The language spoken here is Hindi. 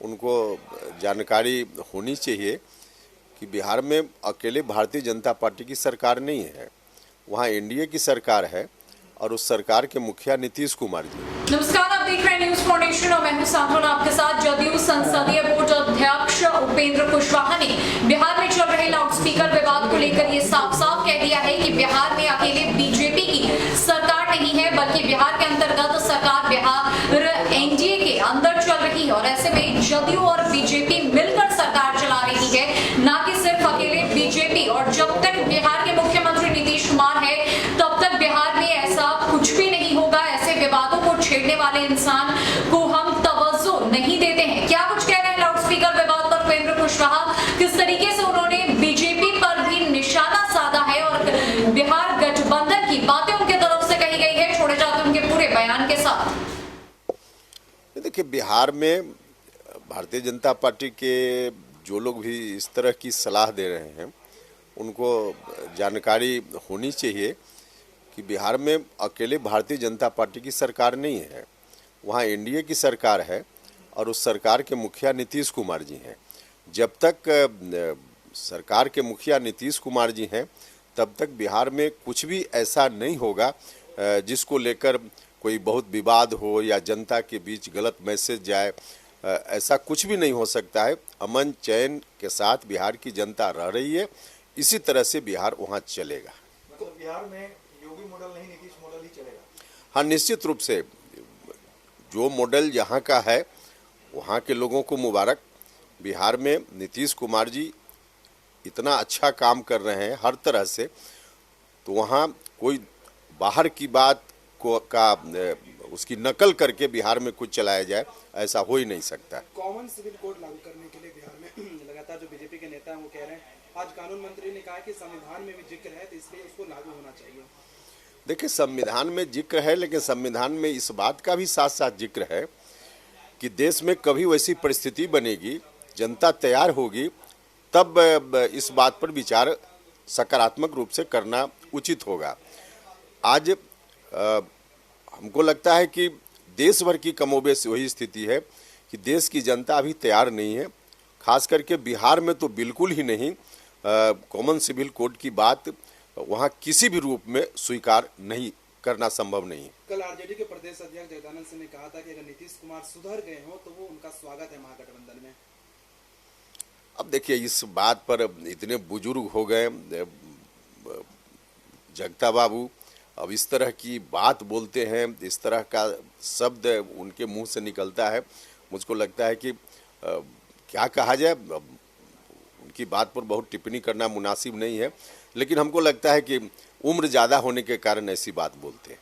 उनको जानकारी होनी चाहिए कि बिहार में अकेले भारतीय जनता पार्टी की सरकार नहीं है, वहाँ एनडीए की सरकार है और उस सरकार के मुखिया नीतीश कुमार जी। नमस्कार, आप देख रहे हैं न्यूज फाउंडेशन और मैं हूं सांत्वना आपके साथ। जदयू संसदीय बोर्ड अध्यक्ष उपेंद्र कुशवाहा ने बिहार में चल रहे लाउडस्पीकर विवाद को लेकर ये साफ साफ कह दिया है कि बिहार में अकेले बीजेपी की सरकार नहीं है, बल्कि बिहार के अंतर्गत सरकार बिहार एनडीए के अंदर चल रही है और ऐसे में जदयू और बीजेपी मिलकर सरकार चला रही है, न कि सिर्फ अकेले बीजेपी। और जब तक बिहार के मुख्यमंत्री नीतीश कुमार है तब तक बिहार में ऐसा कुछ भी नहीं होगा। ऐसे विवादों को छेड़ने वाले इंसान को हम तवज्जो नहीं देते हैं। क्या कुछ कह रहे हैं लाउडस्पीकर विवाद पर उपेंद्र कुशवाहा, किस तरीके से उन्होंने बीजेपी पर भी निशाना साधा है और बिहार गठबंधन की बातें उनके तरफ से कही गई है, छोड़े जाते उनके पूरे बयान के साथ। देखिए, बिहार में भारतीय जनता पार्टी के जो लोग भी इस तरह की सलाह दे रहे हैं उनको जानकारी होनी चाहिए कि बिहार में अकेले भारतीय जनता पार्टी की सरकार नहीं है, वहाँ एनडीए की सरकार है और उस सरकार के मुखिया नीतीश कुमार जी हैं। जब तक सरकार के मुखिया नीतीश कुमार जी हैं तब तक बिहार में कुछ भी ऐसा नहीं होगा जिसको लेकर कोई बहुत विवाद हो या जनता के बीच गलत मैसेज जाए। ऐसा कुछ भी नहीं हो सकता है। अमन चैन के साथ बिहार की जनता रह रही है, इसी तरह से बिहार वहाँ चलेगा। मतलब बिहार में योगी मॉडल नहीं, नीतीश मॉडल ही चलेगा। हाँ, निश्चित रूप से जो मॉडल यहाँ का है वहाँ के लोगों को मुबारक। बिहार में नीतीश कुमार जी इतना अच्छा काम कर रहे हैं हर तरह से, तो वहाँ कोई बाहर की बात को उसकी नकल करके बिहार में कुछ चलाया जाए, ऐसा हो ही नहीं सकता। कॉमन सिविल कोड लागू करने के लिए बिहार में लगातार जो बीजेपी के नेता हैं वो कह रहे हैं, आज कानून मंत्री ने कहा कि संविधान में भी जिक्र है तो इसलिए उसको लागू होना चाहिए। देखिए, संविधान में जिक्र है, लेकिन संविधान में इस बात का भी साथ साथ जिक्र है कि देश में कभी वैसी परिस्थिति बनेगी, जनता तैयार होगी, तब इस बात पर विचार सकारात्मक रूप से करना उचित होगा। आज हमको लगता है कि देश भर की कमोबेश वही स्थिति है कि देश की जनता अभी तैयार नहीं है, खास करके बिहार में तो बिल्कुल ही नहीं। कॉमन सिविल कोड की बात वहाँ किसी भी रूप में स्वीकार नहीं करना संभव नहीं। कल आरजेडी के प्रदेश अध्यक्ष जगदानंद सिंह ने कहा था कि अगर नीतीश कुमार सुधर गए हो तो वो उनका स्वागत है महागठबंधन में। अब देखिए, इस बात पर इतने बुजुर्ग हो गए जगता बाबू, अब इस तरह की बात बोलते हैं, इस तरह का शब्द उनके मुंह से निकलता है, मुझको लगता है कि क्या कहा जाए, उनकी बात पर बहुत टिप्पणी करना मुनासिब नहीं है। लेकिन हमको लगता है कि उम्र ज़्यादा होने के कारण ऐसी बात बोलते हैं।